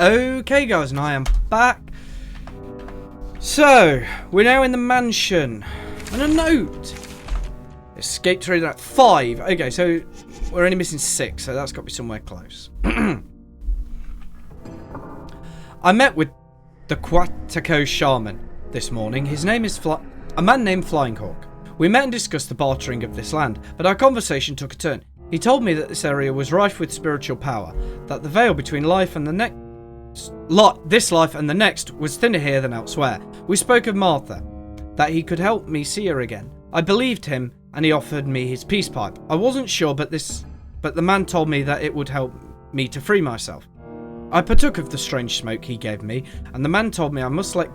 Okay guys, and I am back. So, we're now in the mansion. And a note. Escape through that 5. Okay, so we're only missing 6, so that's got to be somewhere close. I met with the Quatico shaman this morning. His name is a man named Flying Hawk. We met and discussed the bartering of this land, but our conversation took a turn. He told me that this area was rife with spiritual power, that the veil between life and the this life and the next was thinner here than elsewhere. We spoke of Martha, that he could help me see her again. I believed him, and he offered me his peace pipe. I wasn't sure, but the man told me that it would help me to free myself. I partook of the strange smoke he gave me, and the man told me I must let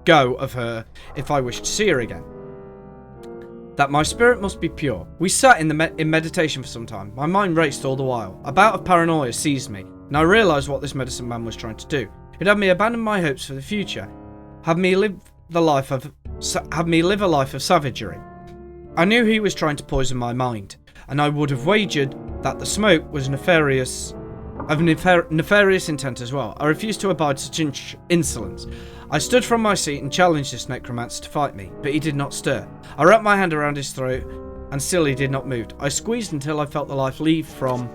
go of her if I wished to see her again. That my spirit must be pure. We sat in meditation for some time. My mind raced all the while. A bout of paranoia seized me, and I realised what this medicine man was trying to do. It had me abandon my hopes for the future, had me live a life of savagery. I knew he was trying to poison my mind, and I would have wagered that the smoke was nefarious intent as well. I refused to abide such insolence. I stood from my seat and challenged this necromancer to fight me, but he did not stir. I wrapped my hand around his throat, and still he did not move. I squeezed until I felt the life leave from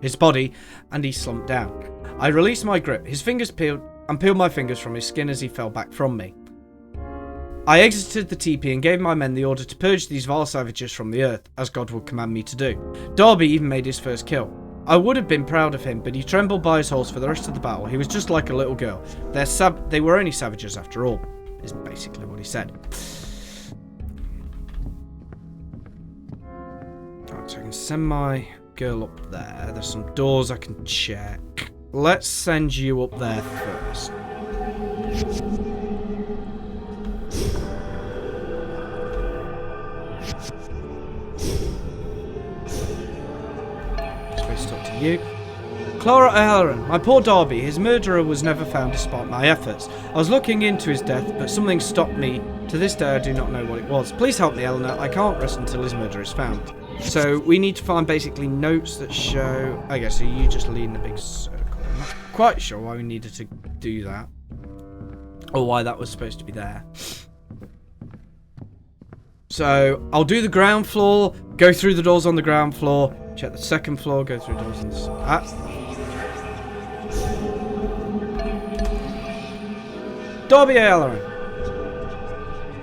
his body, and he slumped down. I released my grip. His fingers peeled my fingers from his skin as he fell back from me. I exited the teepee and gave my men the order to purge these vile savages from the earth, as God would command me to do. Darby even made his first kill. I would have been proud of him, but he trembled by his horse for the rest of the battle. He was just like a little girl. They were only savages after all, is basically what he said. Alright, so I can send my girl up there. There's some doors I can check. Let's send you up there first. You. Clara O'Halloran, my poor Darby, his murderer was never found despite my efforts. I was looking into his death, but something stopped me. To this day I do not know what it was. Please help me, Eleanor. I can't rest until his murderer is found. So we need to find basically notes that show... Okay, so you just lead in a big circle. I'm not quite sure why we needed to do that. Or why that was supposed to be there. So I'll do the ground floor, go through the doors on the ground floor, check the second floor, go through doors on the... Darby O'Halloran.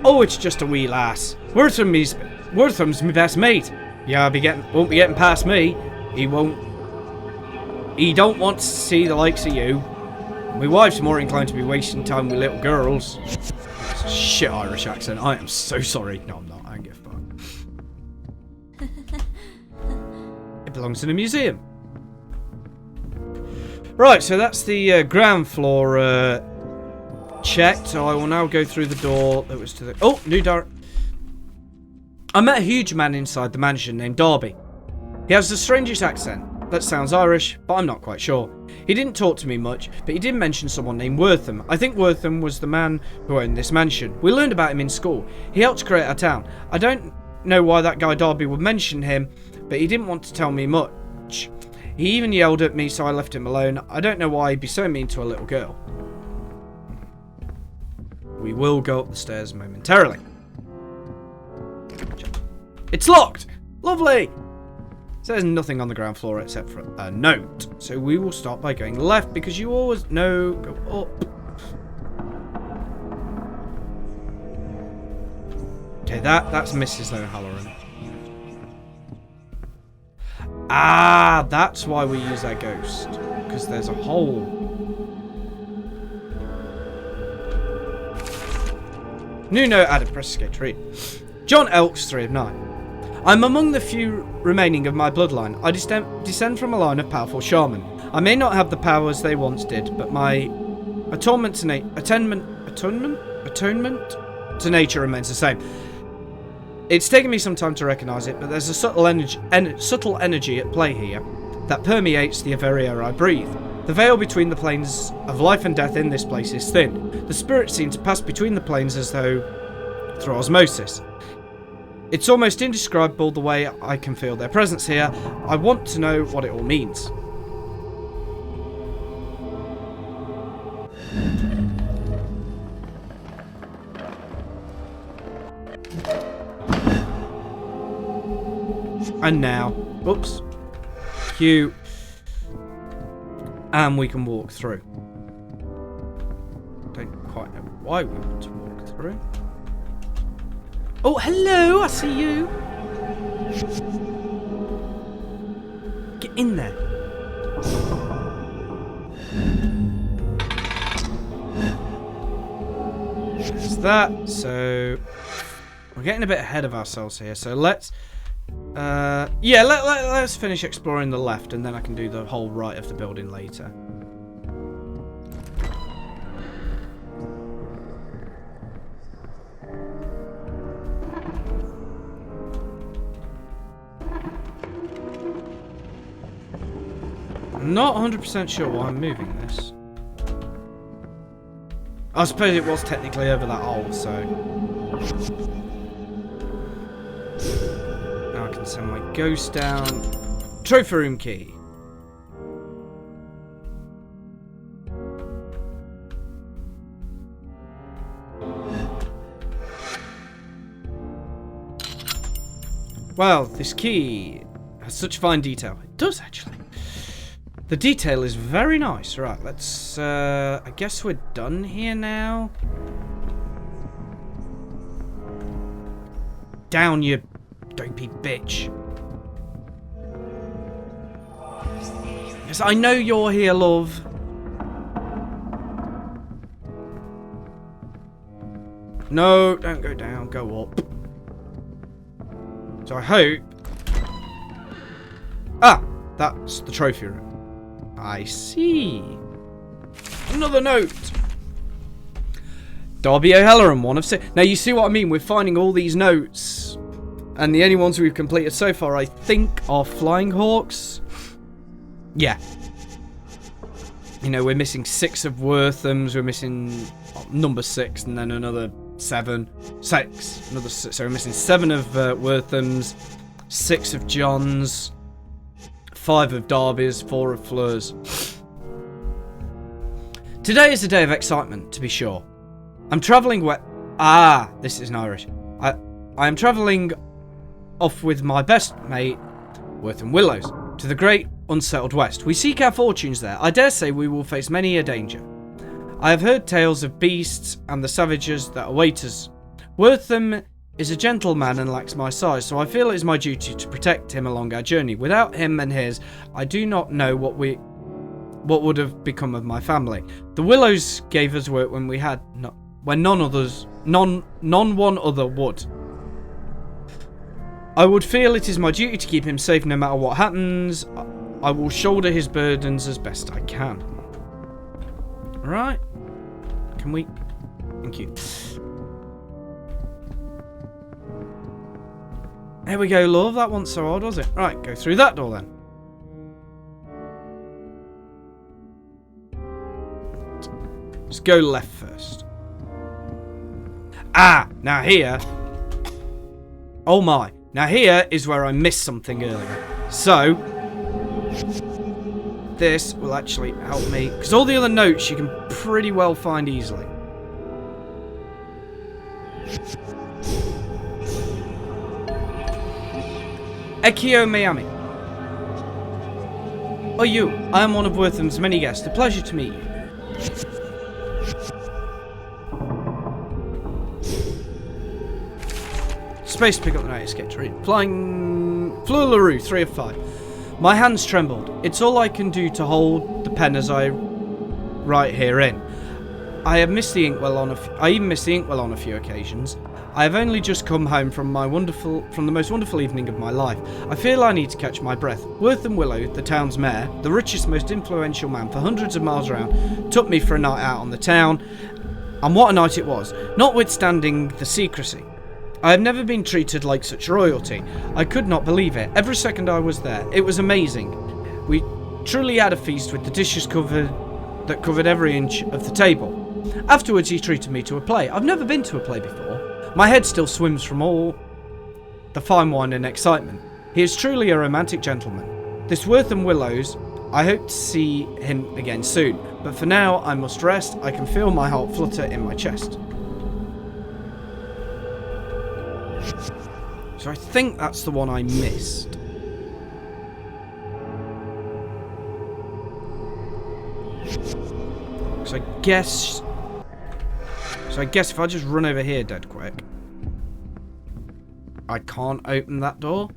Oh, it's just a wee lass. Wortham's my best mate. Yeah, won't be getting past me. He won't. He don't want to see the likes of you. My wife's more inclined to be wasting time with little girls. That's a shit Irish accent. I am so sorry. No, I'm not. I don't give a fuck. It belongs in a museum. Right, so that's the ground floor checked. So I will now go through the door that was to the... Oh, new door. I met a huge man inside the mansion named Darby. He has the strangest accent. That sounds Irish, but I'm not quite sure. He didn't talk to me much, but he did mention someone named Wortham. I think Wortham was the man who owned this mansion. We learned about him in school. He helped create our town. I don't know why that guy Darby would mention him, but he didn't want to tell me much. He even yelled at me, so I left him alone. I don't know why he'd be so mean to a little girl. We will go up the stairs momentarily. It's locked! Lovely! So there's nothing on the ground floor except for a note. So we will start by going left because you always know go up. Okay, that's Mrs. O'Halloran. Ah, that's why we use our ghost. Because there's a hole. New note added. Press escape to read. John Elks, 3 of 9. I'm among the few remaining of my bloodline. I descend from a line of powerful shaman. I may not have the powers they once did, but my atonement to nature remains the same. It's taken me some time to recognise it, but there's a subtle energy at play here that permeates the very air I breathe. The veil between the planes of life and death in this place is thin. The spirits seem to pass between the planes as though through osmosis. It's almost indescribable the way I can feel their presence here. I want to know what it all means. And now, oops, Q, and we can walk through. Don't quite know why we want to walk through. Oh, hello, I see you. Get in there. There's that. So we're getting a bit ahead of ourselves here. So let's let's finish exploring the left, and then I can do the whole right of the building later. I'm not 100% sure why I'm moving this. I suppose it was technically over that hole, so... Now I can send my ghost down. Trophy room key. Well, this key has such fine detail. It does, actually. The detail is very nice. Right, let's... I guess we're done here now. Down, you dopey bitch. Yes, I know you're here, love. No, don't go down. Go up. So I hope... Ah! That's the trophy room. I see. Another note. Darby O'Halloran, 1 of 6. Now you see what I mean? We're finding all these notes. And the only ones we've completed so far, I think, are Flying Hawks. Yeah. You know, we're missing 6 of Wortham's. We're missing number 6 and then another 7. 6. Another 6. So we're missing 7 of Wortham's, 6 of John's, 5 of Darby's, 4 of Fleur's. Today is a day of excitement, to be sure. I'm travelling where... Ah, this is in Irish. I am travelling off with my best mate, Wortham Willows, to the great unsettled west. We seek our fortunes there. I dare say we will face many a danger. I have heard tales of beasts and the savages that await us. Wortham is a gentleman and lacks my size, so I feel it is my duty to protect him along our journey. Without him and his, I do not know what would have become of my family. The Willows gave us work when we had when none one other would. I would feel it is my duty to keep him safe no matter what happens. I will shoulder his burdens as best I can. Right? Can we? Thank you. There we go, love. That wasn't so odd, was it? Right, go through that door then. Let's go left first. Ah, now here. Oh my. Now here is where I missed something earlier. So, this will actually help me. Because all the other notes you can pretty well find easily. Ekio Miami. Oh, you. I am one of Wortham's many guests. A pleasure to meet you. Space to pick up the night escape to read. Flying Fleur 3 of 5. My hands trembled. It's all I can do to hold the pen as I write herein. I have missed the inkwell on I even missed the inkwell on a few occasions. I have only just come home from the most wonderful evening of my life. I feel I need to catch my breath. Wortham Willow, the town's mayor, the richest, most influential man for hundreds of miles around, took me for a night out on the town. And what a night it was, notwithstanding the secrecy. I have never been treated like such royalty. I could not believe it. Every second I was there, it was amazing. We truly had a feast with the dishes covered every inch of the table. Afterwards he treated me to a play. I've never been to a play before. My head still swims from all the fine wine and excitement. He is truly a romantic gentleman. This Wortham Willows, I hope to see him again soon. But for now, I must rest. I can feel my heart flutter in my chest. So I think that's the one I missed. So I guess... So I guess if I just run over here dead quick... I can't open that door?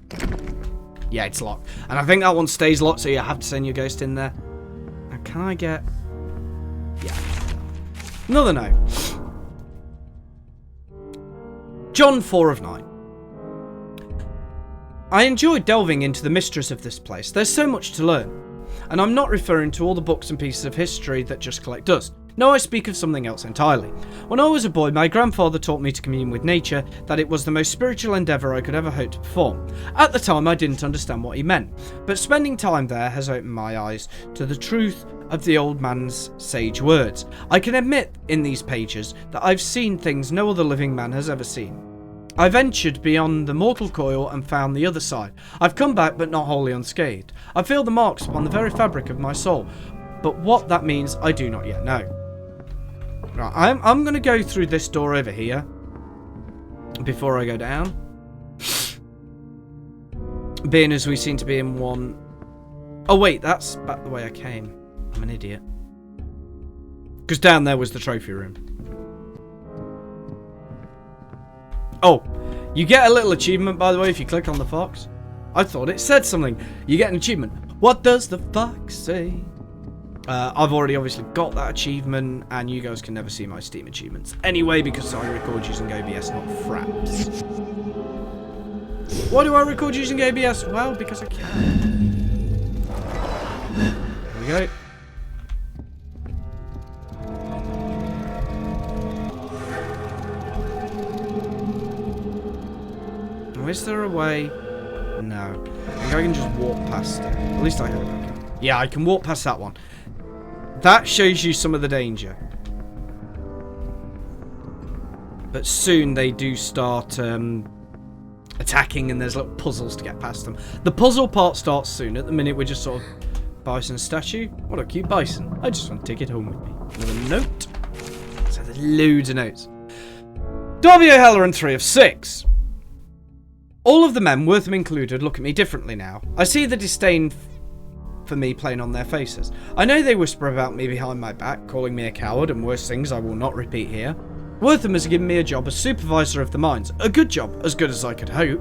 Yeah, it's locked. And I think that one stays locked, so you have to send your ghost in there. Now, can I get... Yeah. Another note. John 4 of 9. I enjoyed delving into the mysteries of this place. There's so much to learn. And I'm not referring to all the books and pieces of history that just collect dust. No, I speak of something else entirely. When I was a boy, my grandfather taught me to commune with nature, that it was the most spiritual endeavour I could ever hope to perform. At the time, I didn't understand what he meant, but spending time there has opened my eyes to the truth of the old man's sage words. I can admit in these pages that I've seen things no other living man has ever seen. I ventured beyond the mortal coil and found the other side. I've come back, but not wholly unscathed. I feel the marks upon the very fabric of my soul, but what that means, I do not yet know. Right, I'm going to go through this door over here before I go down. Being as we seem to be in one... Oh wait, that's back the way I came. I'm an idiot. Because down there was the trophy room. Oh, you get a little achievement, by the way, if you click on the fox. I thought it said something. You get an achievement. What does the fox say? I've already obviously got that achievement, and you guys can never see my Steam achievements anyway, because I record using OBS, not Fraps. Why do I record using OBS? Well, because I can. There we go. Now, is there a way? No. I think I can just walk past it. At least I hope I can. Yeah, I can walk past that one. That shows you some of the danger. But soon they do start attacking, and there's little puzzles to get past them. The puzzle part starts soon. At the minute, we're just sort of... Bison statue? What a cute bison. I just want to take it home with me. Another note. So there's loads of notes. Darby O'Halloran 3 of 6. All of the men, Wortham included, look at me differently now. I see the disdain for me playing on their faces. I know they whisper about me behind my back, calling me a coward and worse things I will not repeat here. Wortham has given me a job as supervisor of the mines. A good job, as good as I could hope.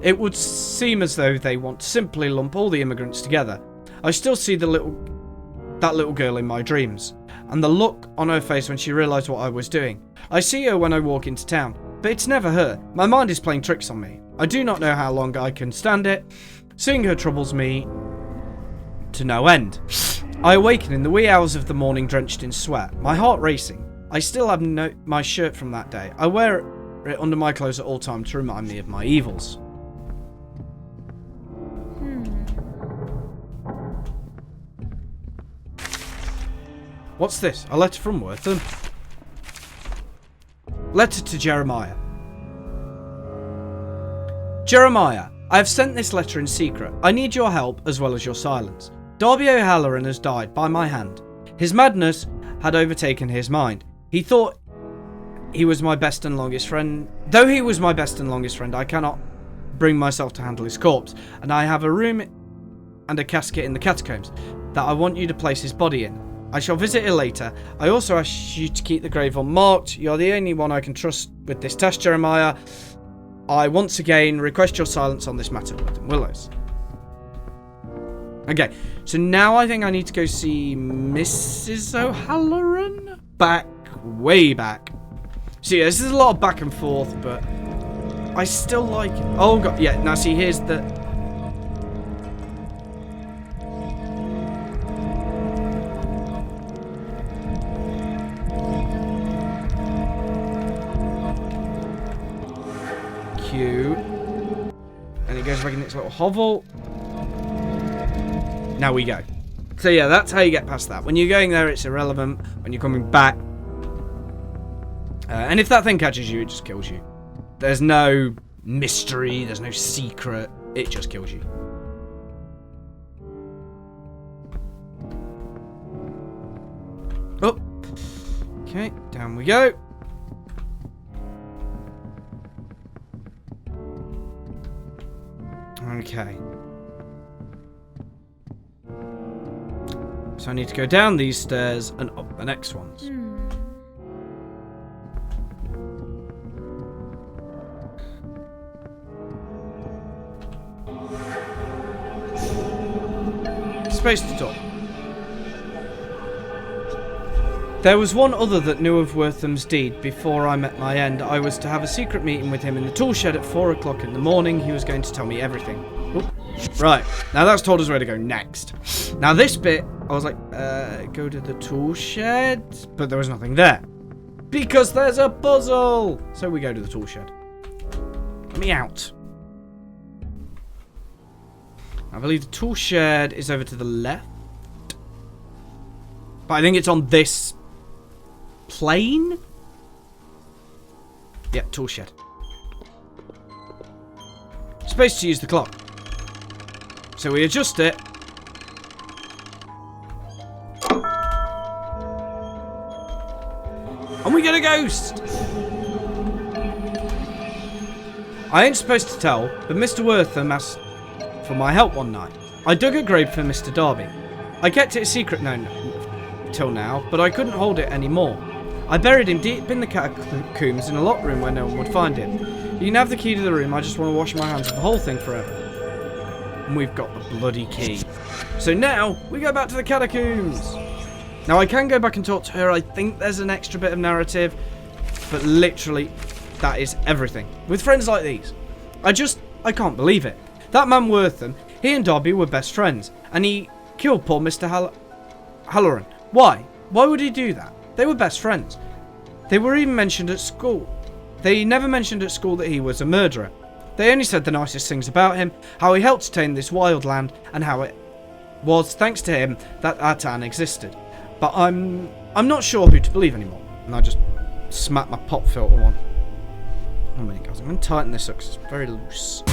It would seem as though they want to simply lump all the immigrants together. I still see that little girl in my dreams, and the look on her face when she realised what I was doing. I see her when I walk into town, but it's never her. My mind is playing tricks on me. I do not know how long I can stand it. Seeing her troubles me to no end. I awaken in the wee hours of the morning drenched in sweat, my heart racing. I still have my shirt from that day. I wear it under my clothes at all times to remind me of my evils. What's this? A letter from Wortham? Letter to Jeremiah. Jeremiah, I have sent this letter in secret. I need your help as well as your silence. Darby O'Halloran has died by my hand. His madness had overtaken his mind. He thought he was my best and longest friend. Though he was my best and longest friend, I cannot bring myself to handle his corpse. And I have a room and a casket in the catacombs that I want you to place his body in. I shall visit it later. I also ask you to keep the grave unmarked. You're the only one I can trust with this task, Jeremiah. I once again request your silence on this matter with Willows. Okay, so now I think I need to go see Mrs. O'Halloran? Way back. So yeah, this is a lot of back and forth, but I still like it. Oh god, yeah, now see, here's the... Cute. And it goes back in its little hovel. Now we go. So yeah, that's how you get past that. When you're going there, it's irrelevant. When you're coming back... and if that thing catches you, it just kills you. There's no mystery, there's no secret. It just kills you. Oh. Okay, down we go. Okay. So I need to go down these stairs and up the next ones. Space to talk. There was one other that knew of Wortham's deed before I met my end. I was to have a secret meeting with him in the tool shed at 4 o'clock in the morning. He was going to tell me everything. Oop. Right, now that's told us where to go next. Now this bit, I was like, go to the tool shed? But there was nothing there. Because there's a puzzle! So we go to the tool shed. Let me out. I believe the tool shed is over to the left. But I think it's on this plane? Yeah, tool shed. Space to use the clock. So we adjust it. And we get a ghost! I ain't supposed to tell, but Mr. Wortham asked for my help one night. I dug a grave for Mr. Darby. I kept it a secret till now, but I couldn't hold it anymore. I buried him deep in the catacombs in a locked room where no one would find him. You can have the key to the room, I just want to wash my hands of the whole thing forever. And we've got the bloody key. So now, we go back to the catacombs. Now I can go back and talk to her, I think there's an extra bit of narrative, but literally, that is everything. With friends like these, I can't believe it. That man Wortham, he and Darby were best friends, and he killed poor Mr. Halloran. Why? Why would he do that? They were best friends. They were even mentioned at school. They never mentioned at school that he was a murderer. They only said the nicest things about him, how he helped tame this wild land, and how it was thanks to him that our town existed. But I'm not sure who to believe anymore. And I just smacked my pop filter on. Oh my God, I'm going to tighten this up because it's very loose.